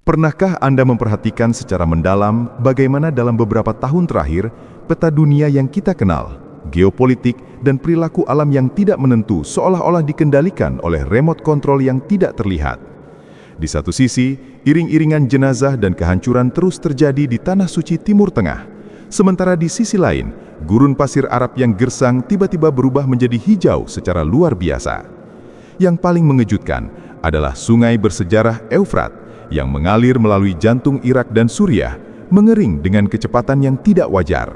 Pernahkah Anda memperhatikan secara mendalam bagaimana dalam beberapa tahun terakhir peta dunia yang kita kenal, geopolitik dan perilaku alam yang tidak menentu seolah-olah dikendalikan oleh remote control yang tidak terlihat? Di satu sisi, iring-iringan jenazah dan kehancuran terus terjadi di Tanah Suci Timur Tengah. Sementara di sisi lain, gurun pasir Arab yang gersang tiba-tiba berubah menjadi hijau secara luar biasa. Yang paling mengejutkan adalah sungai bersejarah Eufrat yang mengalir melalui jantung Irak dan Suriah, mengering dengan kecepatan yang tidak wajar.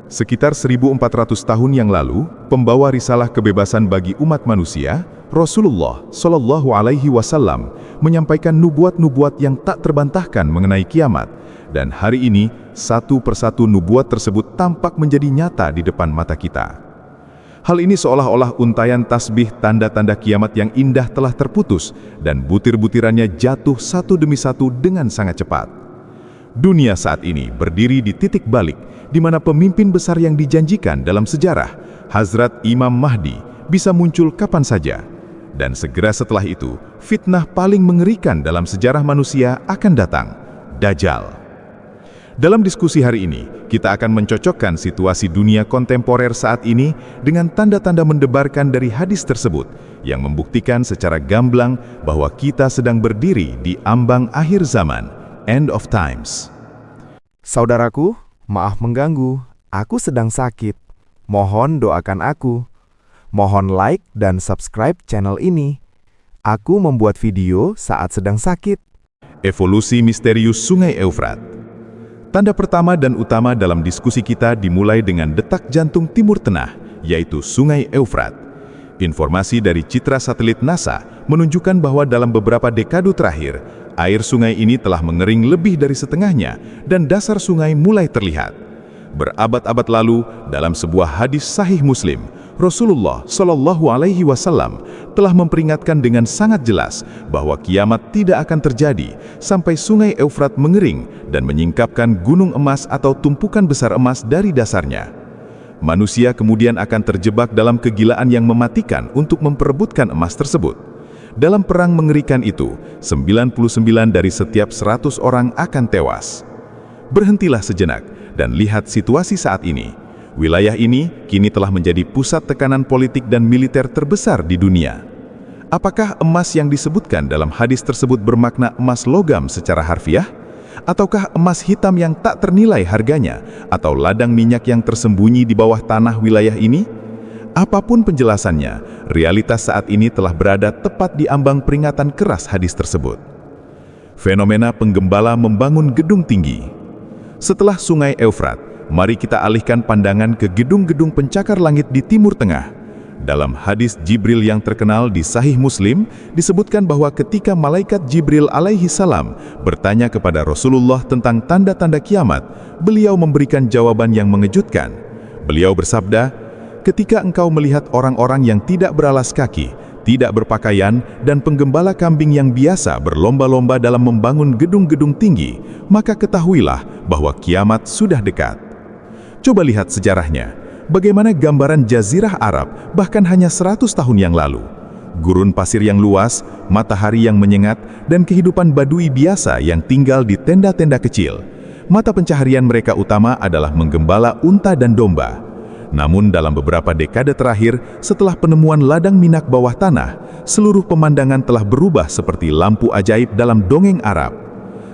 Sekitar 1400 tahun yang lalu, pembawa risalah kebebasan bagi umat manusia, Rasulullah Shallallahu Alaihi Wasallam, menyampaikan nubuat-nubuat yang tak terbantahkan mengenai kiamat, dan hari ini, satu persatu nubuat tersebut tampak menjadi nyata di depan mata kita. Hal ini seolah-olah untayan tasbih tanda-tanda kiamat yang indah telah terputus dan butir-butirannya jatuh satu demi satu dengan sangat cepat. Dunia saat ini berdiri di titik balik di mana pemimpin besar yang dijanjikan dalam sejarah, Hazrat Imam Mahdi, bisa muncul kapan saja. Dan segera setelah itu, fitnah paling mengerikan dalam sejarah manusia akan datang, Dajjal. Dalam diskusi hari ini, kita akan mencocokkan situasi dunia kontemporer saat ini dengan tanda-tanda mendebarkan dari hadis tersebut yang membuktikan secara gamblang bahwa kita sedang berdiri di ambang akhir zaman, end of times. Saudaraku, maaf mengganggu, aku sedang sakit. Mohon doakan aku. Mohon like dan subscribe channel ini. Aku membuat video saat sedang sakit. Evolusi misterius Sungai Eufrat. Tanda pertama dan utama dalam diskusi kita dimulai dengan detak jantung Timur Tengah, yaitu Sungai Eufrat. Informasi dari citra satelit NASA menunjukkan bahwa dalam beberapa dekade terakhir, air sungai ini telah mengering lebih dari setengahnya dan dasar sungai mulai terlihat. Berabad-abad lalu, dalam sebuah hadis sahih Muslim, Rasulullah Shallallahu Alaihi Wasallam telah memperingatkan dengan sangat jelas bahwa kiamat tidak akan terjadi sampai sungai Eufrat mengering dan menyingkapkan gunung emas atau tumpukan besar emas dari dasarnya. Manusia kemudian akan terjebak dalam kegilaan yang mematikan untuk memperebutkan emas tersebut. Dalam perang mengerikan itu, 99 dari setiap 100 orang akan tewas. Berhentilah sejenak dan lihat situasi saat ini. Wilayah ini kini telah menjadi pusat tekanan politik dan militer terbesar di dunia. Apakah emas yang disebutkan dalam hadis tersebut bermakna emas logam secara harfiah? Ataukah emas hitam yang tak ternilai harganya? Atau ladang minyak yang tersembunyi di bawah tanah wilayah ini? Apapun penjelasannya, realitas saat ini telah berada tepat di ambang peringatan keras hadis tersebut. Fenomena penggembala membangun gedung tinggi. Setelah sungai Eufrat, mari kita alihkan pandangan ke gedung-gedung pencakar langit di Timur Tengah. Dalam hadis Jibril yang terkenal di Sahih Muslim, disebutkan bahwa ketika malaikat Jibril alaihi salam bertanya kepada Rasulullah tentang tanda-tanda kiamat, beliau memberikan jawaban yang mengejutkan. Beliau bersabda, "Ketika engkau melihat orang-orang yang tidak beralas kaki, tidak berpakaian, dan penggembala kambing yang biasa berlomba-lomba dalam membangun gedung-gedung tinggi, maka ketahuilah bahwa kiamat sudah dekat." Coba lihat sejarahnya, bagaimana gambaran Jazirah Arab bahkan hanya 100 tahun yang lalu. Gurun pasir yang luas, matahari yang menyengat, dan kehidupan Badui biasa yang tinggal di tenda-tenda kecil. Mata pencaharian mereka utama adalah menggembala unta dan domba. Namun dalam beberapa dekade terakhir, setelah penemuan ladang minyak bawah tanah, seluruh pemandangan telah berubah seperti lampu ajaib dalam dongeng Arab.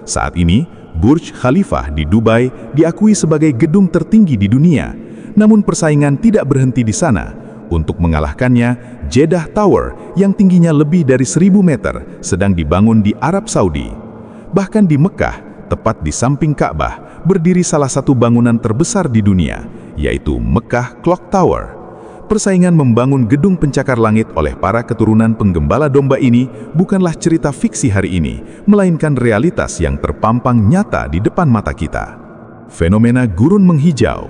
Saat ini, Burj Khalifah di Dubai diakui sebagai gedung tertinggi di dunia. Namun persaingan tidak berhenti di sana. Untuk mengalahkannya, Jeddah Tower yang tingginya lebih dari 1000 meter sedang dibangun di Arab Saudi. Bahkan di Mekah, tepat di samping Ka'bah, berdiri salah satu bangunan terbesar di dunia, yaitu Mekah Clock Tower. Persaingan membangun gedung pencakar langit oleh para keturunan penggembala domba ini bukanlah cerita fiksi hari ini, melainkan realitas yang terpampang nyata di depan mata kita. Fenomena gurun menghijau.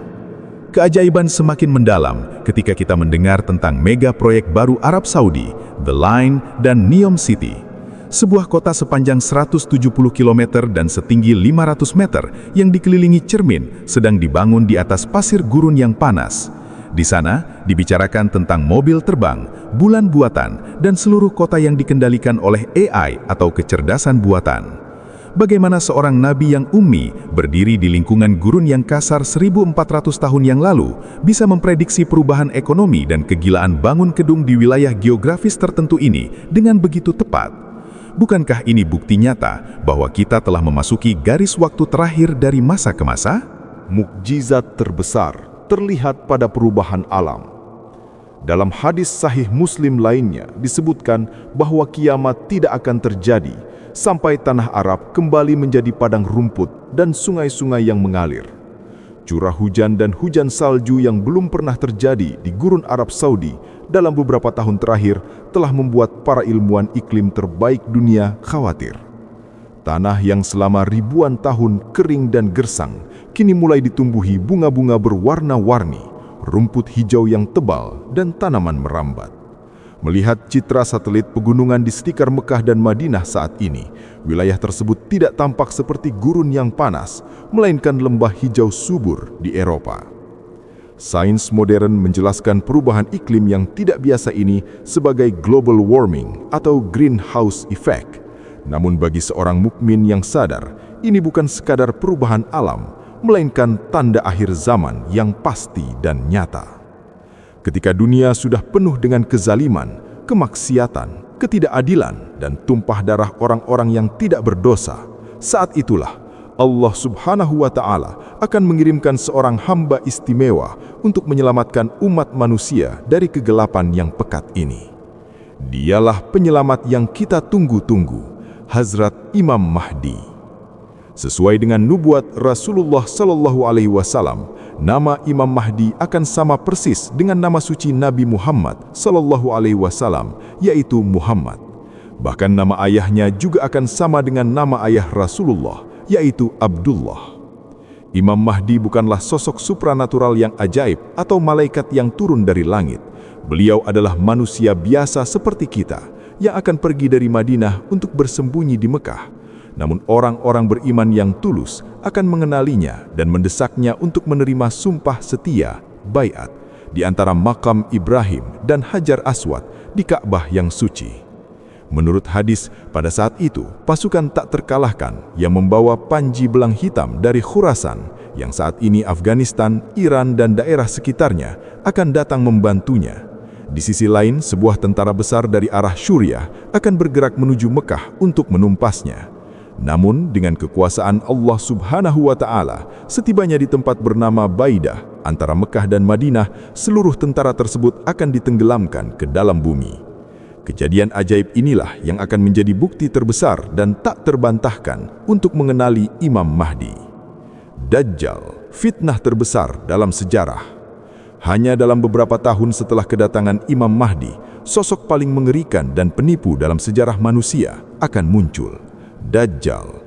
Keajaiban semakin mendalam ketika kita mendengar tentang mega proyek baru Arab Saudi, The Line dan Neom City. Sebuah kota sepanjang 170 km dan setinggi 500 meter yang dikelilingi cermin sedang dibangun di atas pasir gurun yang panas. Di sana dibicarakan tentang mobil terbang, bulan buatan, dan seluruh kota yang dikendalikan oleh AI atau kecerdasan buatan. bagaimana seorang nabi yang ummi berdiri di lingkungan gurun yang kasar 1400 tahun yang lalu bisa memprediksi perubahan ekonomi dan kegilaan bangun gedung di wilayah geografis tertentu ini dengan begitu tepat. Bukankah ini bukti nyata bahwa kita telah memasuki garis waktu terakhir dari masa ke masa? Mukjizat terbesar terlihat pada perubahan alam. Dalam hadis sahih Muslim lainnya disebutkan bahwa kiamat tidak akan terjadi sampai tanah Arab kembali menjadi padang rumput dan sungai-sungai yang mengalir. Curah hujan dan hujan salju yang belum pernah terjadi di gurun Arab Saudi dalam beberapa tahun terakhir telah membuat para ilmuwan iklim terbaik dunia khawatir. Tanah yang selama ribuan tahun kering dan gersang kini mulai ditumbuhi bunga-bunga berwarna-warni, rumput hijau yang tebal, dan tanaman merambat. Melihat citra satelit pegunungan di sekitar Mekah dan Madinah saat ini, wilayah tersebut tidak tampak seperti gurun yang panas, melainkan lembah hijau subur di Eropa. Sains modern menjelaskan perubahan iklim yang tidak biasa ini sebagai global warming atau greenhouse effect. Namun bagi seorang mukmin yang sadar, ini bukan sekadar perubahan alam, melainkan tanda akhir zaman yang pasti dan nyata. Ketika dunia sudah penuh dengan kezaliman, kemaksiatan, ketidakadilan, dan tumpah darah orang-orang yang tidak berdosa, saat itulah Allah Subhanahu wa Ta'ala akan mengirimkan seorang hamba istimewa untuk menyelamatkan umat manusia dari kegelapan yang pekat ini. Dialah penyelamat yang kita tunggu-tunggu, Hazrat Imam Mahdi. Sesuai dengan nubuat Rasulullah Sallallahu Alaihi Wasallam, nama Imam Mahdi akan sama persis dengan nama suci Nabi Muhammad Sallallahu Alaihi Wasallam, yaitu Muhammad. Bahkan nama ayahnya juga akan sama dengan nama ayah Rasulullah, yaitu Abdullah. Imam Mahdi bukanlah sosok supranatural yang ajaib atau malaikat yang turun dari langit. Beliau adalah manusia biasa seperti kita, yang akan pergi dari Madinah untuk bersembunyi di Mekah. Namun orang-orang beriman yang tulus akan mengenalinya dan mendesaknya untuk menerima sumpah setia, baiat, di antara makam Ibrahim dan Hajar Aswad di Ka'bah yang suci. Menurut hadis, pada saat itu, pasukan tak terkalahkan yang membawa panji belang hitam dari Khurasan, yang saat ini Afghanistan, Iran, dan daerah sekitarnya, akan datang membantunya. Di sisi lain, sebuah tentara besar dari arah Syuriah akan bergerak menuju Mekah untuk menumpasnya. Namun, dengan kekuasaan Allah Subhanahu wa Ta'ala, setibanya di tempat bernama Baidah, antara Mekah dan Madinah, seluruh tentara tersebut akan ditenggelamkan ke dalam bumi. Kejadian ajaib inilah yang akan menjadi bukti terbesar dan tak terbantahkan untuk mengenali Imam Mahdi. Dajjal, fitnah terbesar dalam sejarah. Hanya dalam beberapa tahun setelah kedatangan Imam Mahdi, sosok paling mengerikan dan penipu dalam sejarah manusia akan muncul. Dajjal.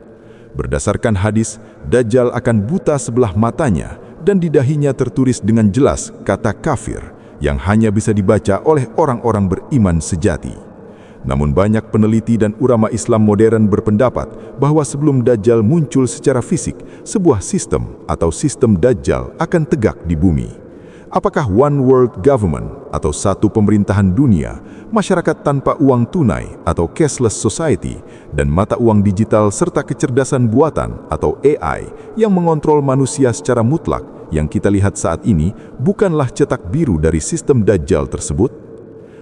Berdasarkan hadis, Dajjal akan buta sebelah matanya dan di dahinya tertulis dengan jelas kata kafir yang hanya bisa dibaca oleh orang-orang beriman sejati. Namun banyak peneliti dan ulama Islam modern berpendapat bahwa sebelum Dajjal muncul secara fisik, sebuah sistem atau sistem Dajjal akan tegak di bumi. Apakah one world government atau satu pemerintahan dunia, masyarakat tanpa uang tunai atau cashless society, dan mata uang digital serta kecerdasan buatan atau AI yang mengontrol manusia secara mutlak yang kita lihat saat ini bukanlah cetak biru dari sistem Dajjal tersebut?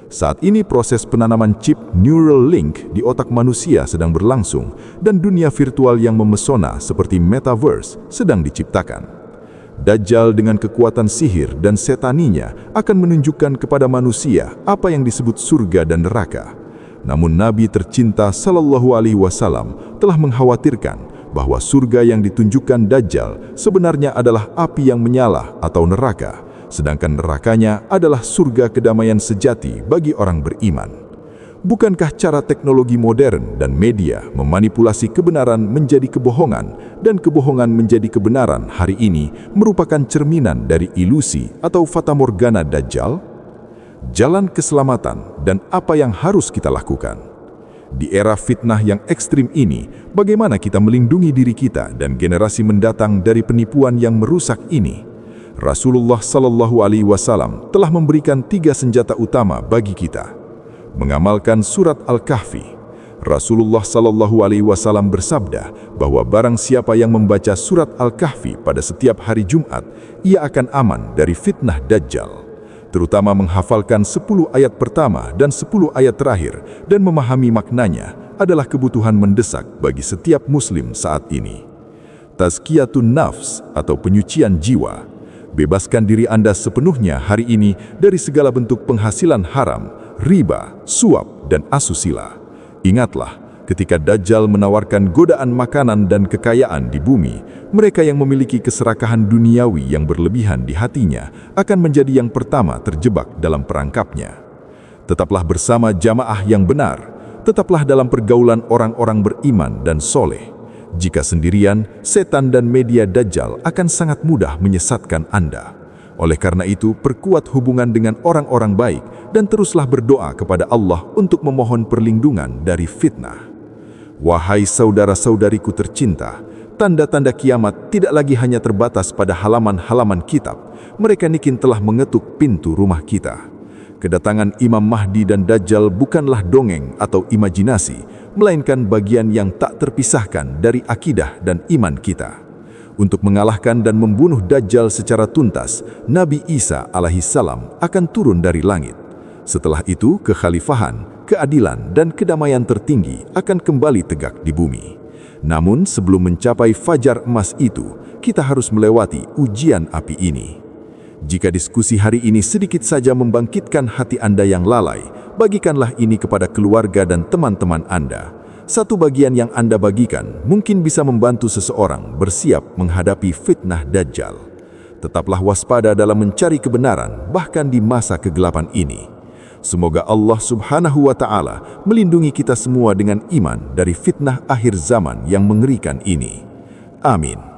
Saat ini proses penanaman chip Neuralink di otak manusia sedang berlangsung dan dunia virtual yang memesona seperti metaverse sedang diciptakan. Dajjal dengan kekuatan sihir dan setaninya akan menunjukkan kepada manusia apa yang disebut surga dan neraka. Namun Nabi tercinta Sallallahu Alaihi Wasallam telah mengkhawatirkan bahwa surga yang ditunjukkan Dajjal sebenarnya adalah api yang menyala atau neraka, sedangkan nerakanya adalah surga kedamaian sejati bagi orang beriman. Bukankah cara teknologi modern dan media memanipulasi kebenaran menjadi kebohongan dan kebohongan menjadi kebenaran hari ini merupakan cerminan dari ilusi atau fatamorgana Dajjal? Jalan keselamatan dan apa yang harus kita lakukan? Di era fitnah yang ekstrim ini, bagaimana kita melindungi diri kita dan generasi mendatang dari penipuan yang merusak ini? Rasulullah Sallallahu Alaihi Wasallam telah memberikan 3 senjata utama bagi kita. Mengamalkan surat Al-Kahfi. Rasulullah Shallallahu Alaihi Wasallam bersabda bahwa barang siapa yang membaca surat Al-Kahfi pada setiap hari Jumat, ia akan aman dari fitnah Dajjal. Terutama menghafalkan 10 ayat pertama dan 10 ayat terakhir dan memahami maknanya adalah kebutuhan mendesak bagi setiap muslim saat ini. Tazkiyatun nafs atau penyucian jiwa. Bebaskan diri Anda sepenuhnya hari ini dari segala bentuk penghasilan haram, riba, suap, dan asusila. Ingatlah, ketika Dajjal menawarkan godaan makanan dan kekayaan di bumi, mereka yang memiliki keserakahan duniawi yang berlebihan di hatinya akan menjadi yang pertama terjebak dalam perangkapnya. Tetaplah bersama jamaah yang benar, tetaplah dalam pergaulan orang-orang beriman dan soleh. Jika sendirian, setan dan media Dajjal akan sangat mudah menyesatkan Anda. Oleh karena itu, perkuat hubungan dengan orang-orang baik dan teruslah berdoa kepada Allah untuk memohon perlindungan dari fitnah. Wahai saudara-saudariku tercinta, tanda-tanda kiamat tidak lagi hanya terbatas pada halaman-halaman kitab. Mereka niki telah mengetuk pintu rumah kita. Kedatangan Imam Mahdi dan Dajjal bukanlah dongeng atau imajinasi, melainkan bagian yang tak terpisahkan dari akidah dan iman kita. Untuk mengalahkan dan membunuh Dajjal secara tuntas, Nabi Isa alaihissalam akan turun dari langit. Setelah itu, kekhalifahan, keadilan, dan kedamaian tertinggi akan kembali tegak di bumi. Namun, sebelum mencapai fajar emas itu, kita harus melewati ujian api ini. Jika diskusi hari ini sedikit saja membangkitkan hati Anda yang lalai, bagikanlah ini kepada keluarga dan teman-teman Anda. Satu bagian yang Anda bagikan mungkin bisa membantu seseorang bersiap menghadapi fitnah Dajjal. Tetaplah waspada dalam mencari kebenaran bahkan di masa kegelapan ini. Semoga Allah Subhanahu wa Ta'ala melindungi kita semua dengan iman dari fitnah akhir zaman yang mengerikan ini. Amin.